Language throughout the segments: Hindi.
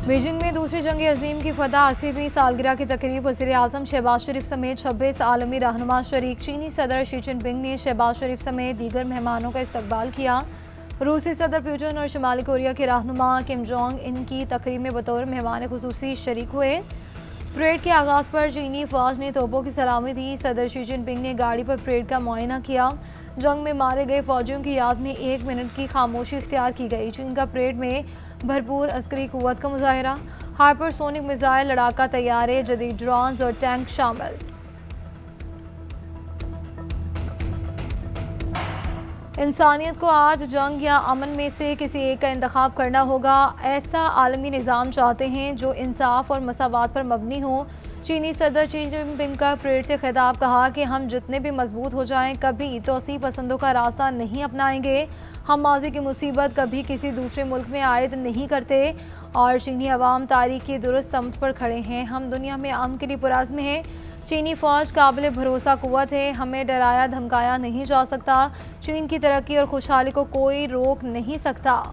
बीजिंग में दूसरी जंग अजीम की फतह 80वीं सालगिरह की तकरीब वज़ीर आज़म शहबाज शरीफ समेत 26 आलमी रहनुमा शरीक। चीनी सदर शी जिनपिंग ने शहबाज शरीफ समेत दीगर मेहमानों का इस्तकबाल किया। रूसी सदर पुतिन और शुमाली कोरिया के रहनुमा किम जोंग इनकी तकरीब में बतौर मेहमान खुसूसी शरीक हुए। परेड के आगाज़ पर चीनी फौज ने तोपों की सलामी दी। सदर शी जिनपिंग ने गाड़ी पर परेड का मुआयना किया। जंग में मारे गए फौजियों की याद में 1 मिनट की खामोशी इख्तियार की गई। चीन का परेड में भरपूर अस्करी कुव्वत का मुजाहरा। हाइपरसोनिक मिसाइल, लड़ाका तैयारे, जदीद ड्रोन्स और टैंक शामिल। इंसानियत को आज जंग या अमन में से किसी एक का इंतखाब करना होगा। ऐसा आलमी निज़ाम चाहते हैं जो इंसाफ और मसावात पर मबनी हो। चीनी सदर शी जिनपिंग का परेड से खिताब, कहा कि हम जितने भी मजबूत हो जाएं कभी तोसी पसंदों का रास्ता नहीं अपनाएंगे। हम माजी की मुसीबत कभी किसी दूसरे मुल्क में आयद नहीं करते और चीनी अवाम तारीख की दुरुस्त समत पर खड़े हैं। हम दुनिया में अमन के लिए पुरज़्म हैं। चीनी फ़ौज काबिल भरोसा कुव्वत है। हमें डराया धमकाया नहीं जा सकता। चीन की तरक्की और खुशहाली को कोई रोक नहीं सकता।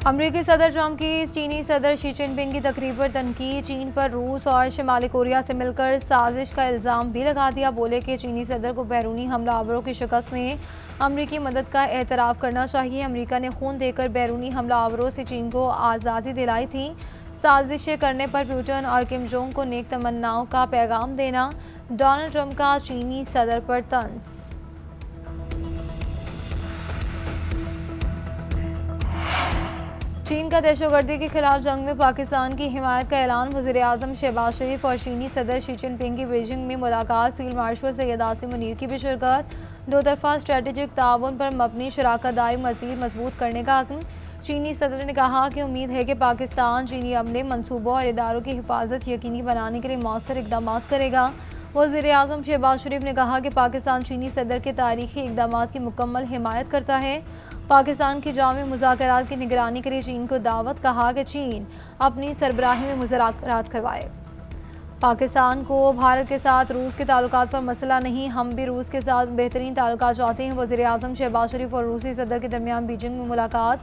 अमरीकी सदर ट्रंप की चीनी सदर शी जिनपिंग की तकरीब पर तनकीद। चीन पर रूस और शुमाली कोरिया से मिलकर साजिश का इल्ज़ाम भी लगा दिया। बोले कि चीनी सदर को बैरूनी हमलावरों की शिकस्त में अमरीकी मदद का एतराफ़ करना चाहिए। अमरीका ने खून देकर बैरूनी हमलावरों से चीन को आज़ादी दिलाई थी। साजिशें करने पर पुतिन और किम जोंग को नेक तमन्नाओं का पैगाम देना। डोनाल्ड ट्रंप का चीनी सदर पर तंज। चीन का दहशतगर्दी के खिलाफ जंग में पाकिस्तान की हिमायत का ऐलान। वज़ीर आज़म शहबाज शरीफ और चीनी सदर शी जिनपिंग की बीजिंग में मुलाकात। फील्ड मार्शल सैयद आसिम मुनीर की भी शिरकत। दो तरफा स्ट्रेटेजिक ताउन पर मबनी शराकत दारी मज़ीद मजबूत करने का अज़्म। चीनी सदर ने कहा कि उम्मीद है कि पाकिस्तान चीनी अमले, मनसूबों और इदारों की हिफाजत यकीनी बनाने के लिए मौसर इक़दाम करेगा। वज़ीर आज़म शहबाज शरीफ ने कहा कि पाकिस्तान चीनी सदर के तारीखी इक़दाम की मुकम्मल हिमायत करता है। पाकिस्तान की जामी मुज़ाकरात की निगरानी के लिए चीन को दावत, कहा कि चीन अपनी सरबराही में मुज़ाकरात करवाए। पाकिस्तान को भारत के साथ रूस के ताल्लुकात पर मसला नहीं, हम भी रूस के साथ बेहतरीन ताल्लुकात चाहते हैं। वज़ीर आज़म शहबाज शरीफ और रूसी सदर के दरमियान बीजिंग में मुलाकात।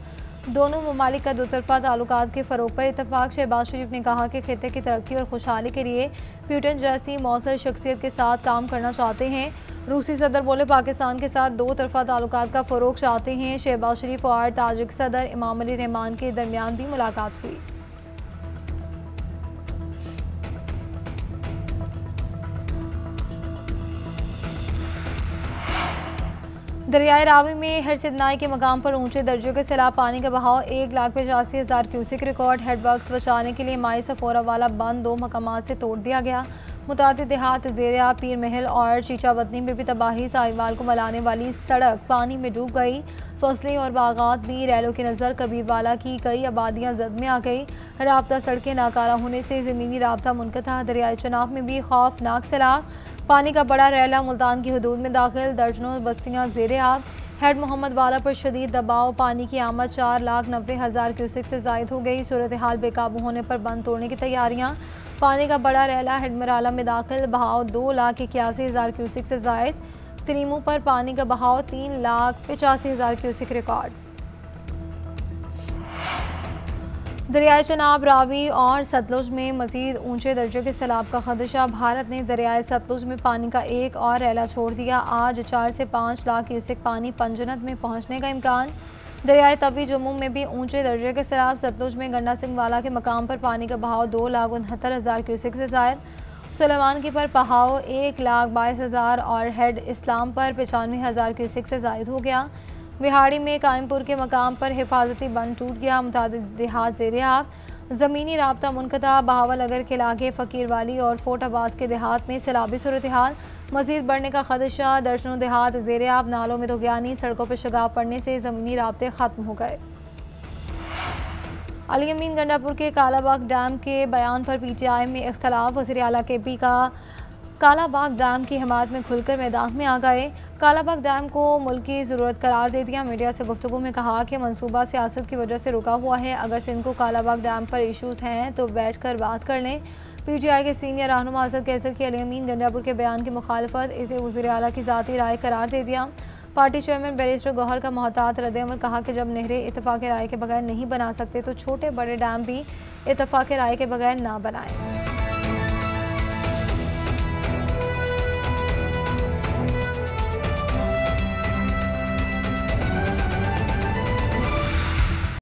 दोनों ममालिक का दोतरफा ताल्लुकात के फ़रोग पर इत्तफाक। शहबाज शरीफ ने कहा कि खित्ते की तरक्की और खुशहाली के लिए पुतिन जैसी मौसर शख्सियत के साथ काम करना चाहते हैं। रूसी सदर बोले पाकिस्तान के साथ दो तरफा ताल्लुकात का फ़रोग चाहते हैं। शहबाज शरीफ और ताजिक सदर इमाम अली रहमान के दरमियान भी मुलाकात हुई। दरियाए रावी में हरसिदनाई के मकाम पर ऊंचे दर्जे के सैलाब पानी का बहाव। 1,85,000 क्यूसिक रिकॉर्ड। हेडवर्क्स बचाने के लिए माई सफोरा वाला बंद 2 मकामात से तोड़ दिया गया। मुतादिद देहात ज़ेरिया, पीर महल और चीचावतनी में भी तबाही। साहिवाल को मिलाने वाली सड़क पानी में डूब गई। फसलें और बागात भी रैलों की नज़र। कबीरवाला की कई आबादियाँ जद में आ गई। राब्ता सड़कें नाकारा होने से ज़मीनी राब्ता मुनक़ता। दरियाए चनाब में भी खौफनाक सैलाब। पानी का बड़ा रैला मुल्तान की हदूद में दाखिल। दर्जनों बस्तियाँ ज़ेरे आब। हेड मोहम्मद वाला पर शदीद दबाव। पानी की आमद 4,90,000 क्यूसिक से ज़ायद हो गई। सूरत हाल बेकाबू होने पर बंद तोड़ने की तैयारियाँ। पानी का बड़ा रैला हेडमराला में दाखिल। बहाव 2,81,000 क्यूसिक से ज़ायद। तरीमू पर पानी का बहाव 3,85,000 क्यूसिक रिकॉर्ड। दरियाए चनाब, रावी और सतलुज में मजीद ऊंचे दर्जे के सैलाब का खदशा। भारत ने दरियाए सतलुज में पानी का एक और रैला छोड़ दिया। आज 4 से 5 लाख क्यूसिक पानी पंजनद में पहुंचने का इम्कान। दरियाए तवी जम्मू में भी ऊंचे दर्जे के सैलाब। सतलुज में गंडा सिंह वाला के मकाम पर पानी का बहाव 2,69,000 क्यूसिक से ज़ायद। सुलेमान की पर बहाव 1,22,000 और हेड इस्लाम पर 95,000 क्यूसिक से ज़ायद हो गया। विहाड़ी में कायमपुर के मकाम पर हिफाजती बंद टूट गया। मुतादिद देहात ज़ेरे आब। ज़मीनी राब्ता मुनक़ता। बहावल नगर के इलाके, फ़कीर वाली और फोर्ट अब्बास के देहात में सैलाबी सूरत हाल। मज़ीद बढ़ने का खदशा। दर्जनों देहात ज़ेरे आब। नालों में धुगियानी। सड़कों पर शगाब पड़ने से ज़मीनी राब्ते ख़त्म हो गए। अली अमीन गंडापुर के कालाबाग डैम के बयान पर PTI में इख्तलाफ। वज़ीर आला KP का कालाबाग डैम की हिमायत में खुलकर मैदान में आ गए। कालाबाग डैम को मुल्क की ज़रूरत करार दे दिया। मीडिया से गुफ्तगू में कहा कि मनसूबा सियासत की वजह से रुका हुआ है। अगर सिंध को कालाबाग डैम पर इशूज़ हैं तो बैठ कर बात कर लें। PTI के सीनियर रहनुमा असद कैसर की अली अमीन गंडापुर के बयान की मुखालफत। इसे वज़ीर आला की ज़ाती राय करार दे दिया। पार्टी चेयरमैन बैरिस्टर गौहर का मोहतात रद्द-ए-अमल, कहा कि जब नहरें इत्तेफाक राय के बगैर नहीं बना सकते तो छोटे बड़े डैम भी इत्तेफाक राय के बगैर ना बनाएं।